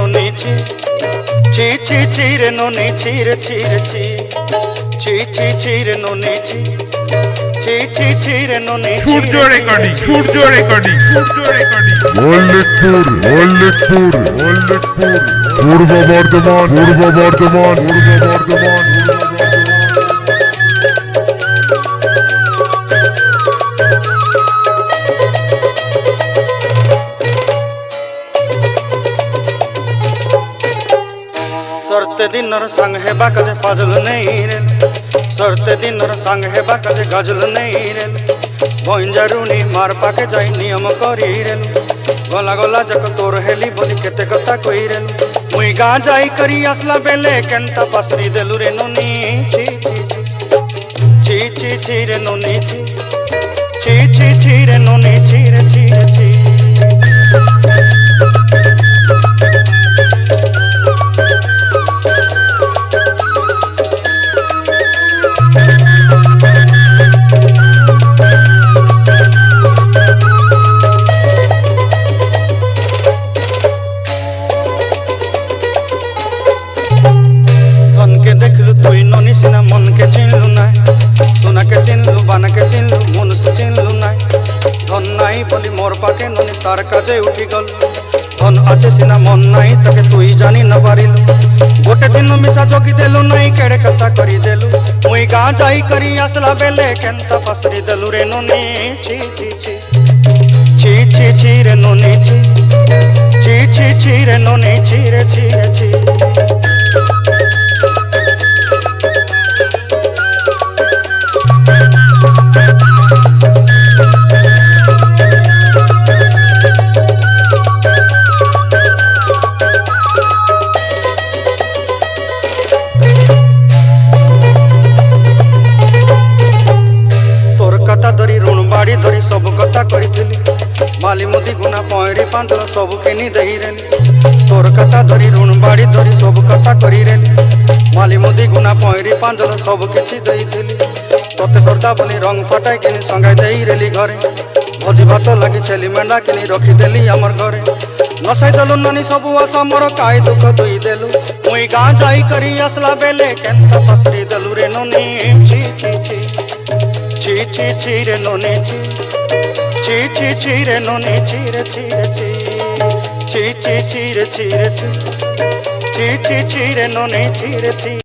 ননি ছি ছি ছি ছি রে ননি ছি রে ছি রে ছি ছি ছি ছি রে ননি ছি ছি ছি ছি রে ননি সূর্য রেকর্ডিং মল্লিকপুর পূর্ব বর্ধমান सरते दिनर संग हेबा काजे पाजल नहीं रे सरते दिनर संग हेबा काजे गाजल नहीं रे भंजारुनी मार पाके जाई नियम करी रे गला गला जक तोर हेली बोली केते कथा कई रे मुई गा जाई करी असला बेले केंता पसरी देलु रे नोनी ची ची ची ची ची रे नोनी ची ची ची ची रे नोनी ची रे ची रे ची देखलु तुई ननी सिना मन के चिन्हलु नाय सोना के चिन्हलु बाना के चिन्हलु मनुष्य चिन्हलु नाय धन नाई बोली मोर पाके ननी तार काजे उठी गल धन आछे सिना मन नाई ताके तुई जानी न पारिलु गोटे दिन मिसा जोगी देलु नाई केड़े कथा करी देलु मुई गा जाई करी आसला बेले केंता पसरी देलु रे ननी ची ची ची ची ची ची रे ननी ची ची ची ची रे ननी ची रे ची रे ची कथा धरी ऋण बाड़ी धरी सब कथा करी माली मुदी गुना पयरी पांदल सब किनी दही रेली तोर कथा धरी ऋण बाड़ी धरी सब कथा करी रेली माली मुदी गुना पयरी पांदल सब किछि दही थिली तोते सरदा बोली रंग फटाई किनी संगाई दही रेली घरे भोजी भात लगी छेली मेंढा किनी रखी देली हमर घरे नसाई देलु नानी सबु आशा मोर काई दुख दुई देलु मुई गा जाई करी असला बेले केंता पसरी देलु रे नोनी ची ची ची ची ची ची रे नोनी ची ची ची ची रे नोनी ची रे ची रे ची ची ची ची रे ची रे ची ची ची ची रे नोनी ची रे ची।